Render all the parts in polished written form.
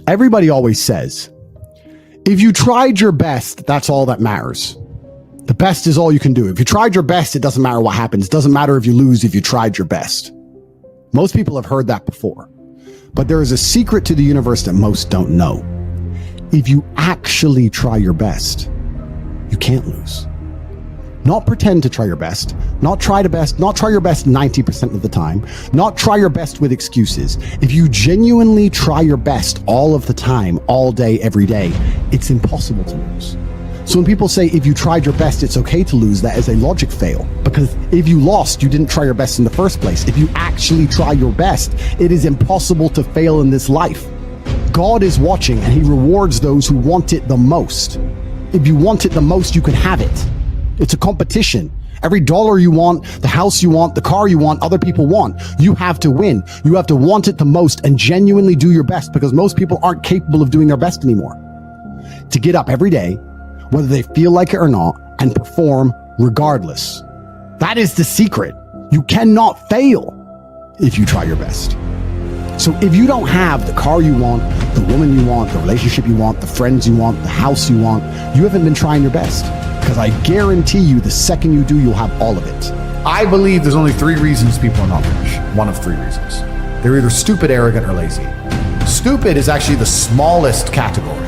Everybody always says, if you tried your best, that's all that matters. The best is all you can do. If you tried your best, it doesn't matter what happens. It doesn't matter if you lose if you tried your best. Most people have heard that before. But there is a secret to the universe that most don't know. If you actually try your best, you can't lose. Not pretend to try your best, not try your best 90% of the time, not try your best with excuses. If you genuinely try your best all of the time, all day, every day, it's impossible to lose. So when people say, if you tried your best, it's okay to lose, that is a logic fail. Because if you lost, you didn't try your best in the first place. If you actually try your best, it is impossible to fail in this life. God is watching and he rewards those who want it the most. If you want it the most, you can have it. It's a competition. Every dollar you want, the house you want, the car you want, other people want, you have to win. You have to want it the most and genuinely do your best, because most people aren't capable of doing their best anymore. To get up every day, whether they feel like it or not, and perform regardless. That is the secret. You cannot fail if you try your best. So if you don't have the car you want, the woman you want, the relationship you want, the friends you want, the house you want, you haven't been trying your best. Because I guarantee you, the second you do, you'll have all of it. I believe there's only 3 reasons people are not rich. One of 3 reasons. They're either stupid, arrogant, or lazy. Stupid is actually the smallest category.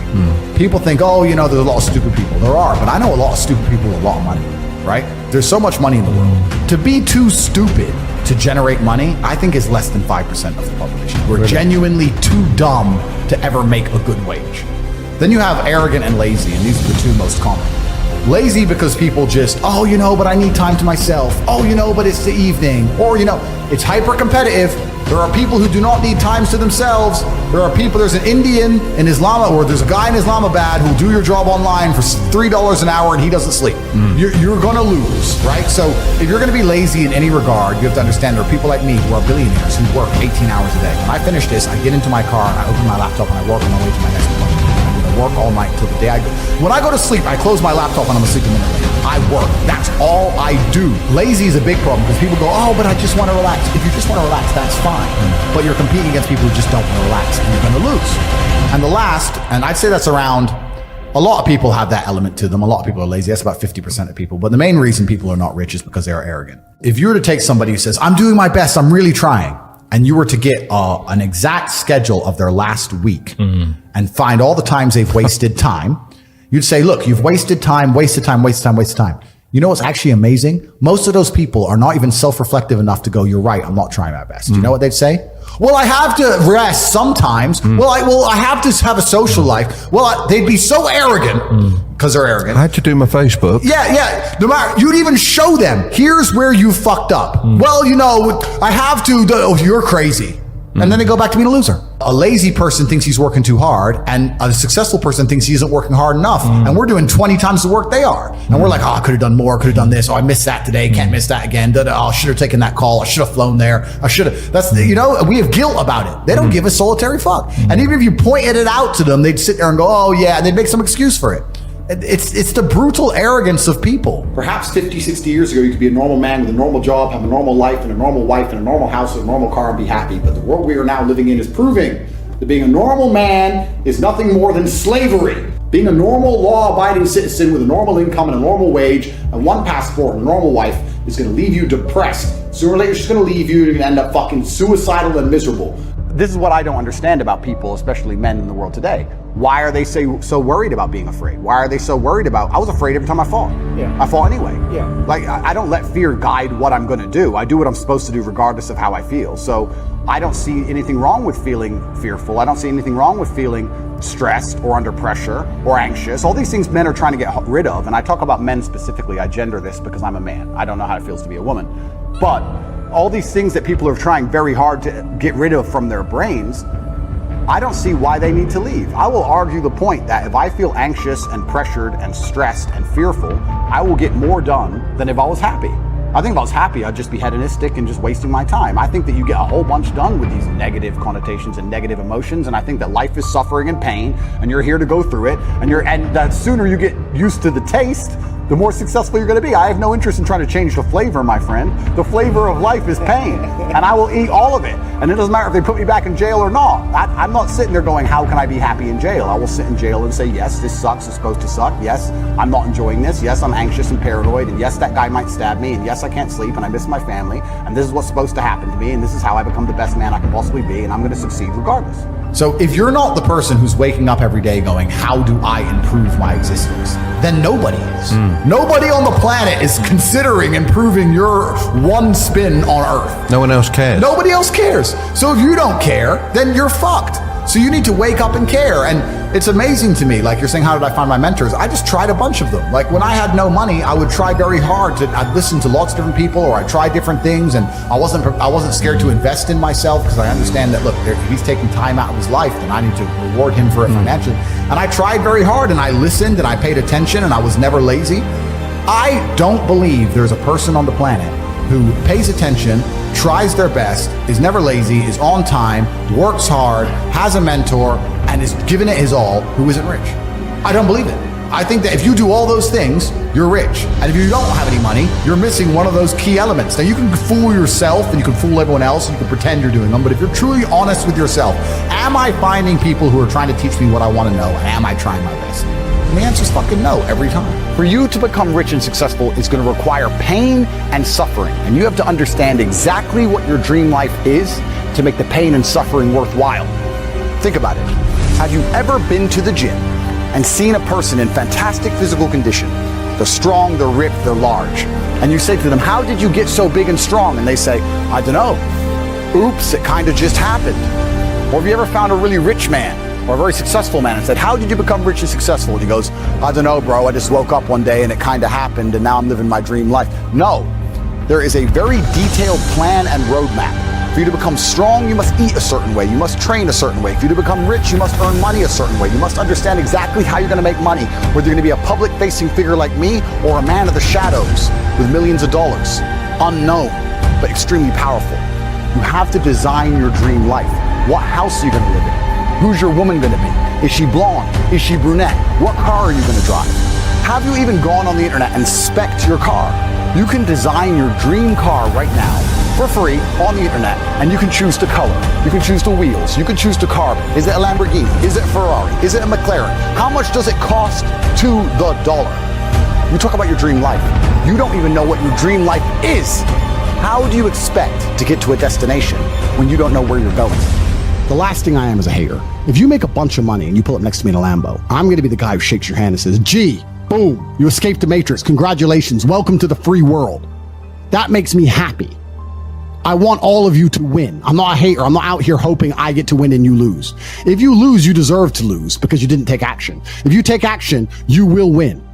People think, oh, you know, there's a lot of stupid people. There are, but I know a lot of stupid people with a lot of money, right? There's so much money in the world. To be too stupid to generate money, I think is less than 5% of the population. We're genuinely too dumb to ever make a good wage. Then you have arrogant and lazy, and these are the 2 most common. Lazy because people just, oh, you know, but I need time to myself. Oh, you know, but it's the evening. Or, you know, it's hyper competitive. There are people who do not need times to themselves. There are people, there's an Indian in Islam, or there's a guy in Islamabad who'll do your job online for $3 an hour and he doesn't sleep. You're gonna lose, right? So if you're gonna be lazy in any regard, you have to understand there are people like me who are billionaires who work 18 hours a day. When I finish this, I get into my car and I open my laptop and I work on my way to my next appointment. I'm gonna work all night until the day I go. When I go to sleep, I close my laptop and I'm asleep a minute later. I work. That's all I do. Lazy is a big problem because people go, oh, but I just want to relax. If you just want to relax, that's fine. But you're competing against people who just don't want to relax, and you're going to lose. And the last, and I'd say that's around, a lot of people have that element to them. A lot of people are lazy. That's about 50% of people. But the main reason people are not rich is because they are arrogant. If you were to take somebody who says, I'm doing my best, I'm really trying, and you were to get an exact schedule of their last week and find all the times they've wasted time, you'd say, look, you've wasted time, wasted time, wasted time, wasted time. You know what's actually amazing? Most of those people are not even self-reflective enough to go, you're right, I'm not trying my best. You know what they'd say? Well, I have to rest sometimes. Well, I have to have a social life. Well, they'd be so arrogant because they're arrogant. I had to do my Facebook. Yeah. No matter, you'd even show them, here's where you fucked up. Well, you know, I have to, oh, you're crazy. And then they go back to being a loser. A lazy person thinks he's working too hard, and a successful person thinks he isn't working hard enough. And we're doing 20 times the work they are. And we're like, oh, I could have done more, could have done this. Oh, I missed that today, can't miss that again. Oh, I should have taken that call. I should have flown there. I should have. That's, you know, we have guilt about it. They don't give a solitary fuck. And even if you pointed it out to them, they'd sit there and go, oh yeah, and they'd make some excuse for it. It's the brutal arrogance of people. Perhaps 50, 60 years ago, you could be a normal man with a normal job, have a normal life and a normal wife and a normal house and a normal car and be happy. But the world we are now living in is proving that being a normal man is nothing more than slavery. Being a normal, law-abiding citizen with a normal income and a normal wage and one passport and a normal wife is going to leave you depressed. Sooner or later, it's just going to leave you and you're going to end up fucking suicidal and miserable. This is what I don't understand about people, especially men in the world today. Why are they so worried about being afraid? Why are they so worried about, I was afraid every time I fought. I fought anyway. Like, I don't let fear guide what I'm gonna do. I do what I'm supposed to do regardless of how I feel. So I don't see anything wrong with feeling fearful. I don't see anything wrong with feeling stressed or under pressure or anxious. All these things men are trying to get rid of. And I talk about men specifically. I gender this because I'm a man. I don't know how it feels to be a woman. But all these things that people are trying very hard to get rid of from their brains, I don't see why they need to leave. I will argue the point that if I feel anxious and pressured and stressed and fearful, I will get more done than if I was happy. I think if I was happy, I'd just be hedonistic and just wasting my time. I think that you get a whole bunch done with these negative connotations and negative emotions, and I think that life is suffering and pain, and you're here to go through it, and the sooner you get used to the taste, the more successful you're going to be. I have no interest in trying to change the flavor, my friend. The flavor of life is pain, and I will eat all of it. And it doesn't matter if they put me back in jail or not. I'm not sitting there going, how can I be happy in jail? I will sit in jail and say, yes, this sucks, it's supposed to suck. Yes, I'm not enjoying this. Yes, I'm anxious and paranoid. And yes, that guy might stab me. And yes, I can't sleep and I miss my family. And this is what's supposed to happen to me. And this is how I become the best man I can possibly be. And I'm going to succeed regardless. So if you're not the person who's waking up every day going, how do I improve my existence? Then nobody is. Nobody on the planet is considering improving your one spin on Earth. No one else cares. Nobody else cares. So if you don't care, then you're fucked. So you need to wake up and care. And it's amazing to me, like you're saying, how did I find my mentors? I just tried a bunch of them. Like when I had no money, I would try very hard I'd listen to lots of different people, or I tried different things, and I wasn't scared to invest in myself, because I understand that, look, if he's taking time out of his life, then I need to reward him for it financially. And I tried very hard, and I listened, and I paid attention, and I was never lazy. I don't believe there's a person on the planet who pays attention, tries their best, is never lazy, is on time, works hard, has a mentor, and is giving it his all, who isn't rich. I don't believe it. I think that if you do all those things, you're rich. And if you don't have any money, you're missing one of those key elements. Now, you can fool yourself and you can fool everyone else and you can pretend you're doing them, but if you're truly honest with yourself, am I finding people who are trying to teach me what I want to know, and am I trying my best? And the answer is fucking no every time. For you to become rich and successful is going to require pain and suffering. And you have to understand exactly what your dream life is to make the pain and suffering worthwhile. Think about it. Have you ever been to the gym and seen a person in fantastic physical condition? They're strong, they're ripped, they're large. And you say to them, how did you get so big and strong? And they say, I don't know. Oops, it kind of just happened. Or have you ever found a really rich man or a very successful man and said, how did you become rich and successful? And he goes, I don't know, bro. I just woke up one day and it kind of happened and now I'm living my dream life. No, there is a very detailed plan and roadmap. For you to become strong, you must eat a certain way. You must train a certain way. For you to become rich, you must earn money a certain way. You must understand exactly how you're going to make money, whether you're going to be a public-facing figure like me or a man of the shadows with millions of dollars. Unknown, but extremely powerful. You have to design your dream life. What house are you going to live in? Who's your woman going to be? Is she blonde? Is she brunette? What car are you going to drive? Have you even gone on the internet and spec'd your car? You can design your dream car right now for free on the internet, and you can choose the color, you can choose the wheels, you can choose the carbon. Is it a Lamborghini? Is it a Ferrari? Is it a McLaren? How much does it cost to the dollar? You talk about your dream life. You don't even know what your dream life is. How do you expect to get to a destination when you don't know where you're going? The last thing I am is a hater. If you make a bunch of money and you pull up next to me in a Lambo, I'm going to be the guy who shakes your hand and says, gee, boom, you escaped the Matrix. Congratulations. Welcome to the free world. That makes me happy. I want all of you to win. I'm not a hater. I'm not out here hoping I get to win and you lose. If you lose, you deserve to lose because you didn't take action. If you take action, you will win.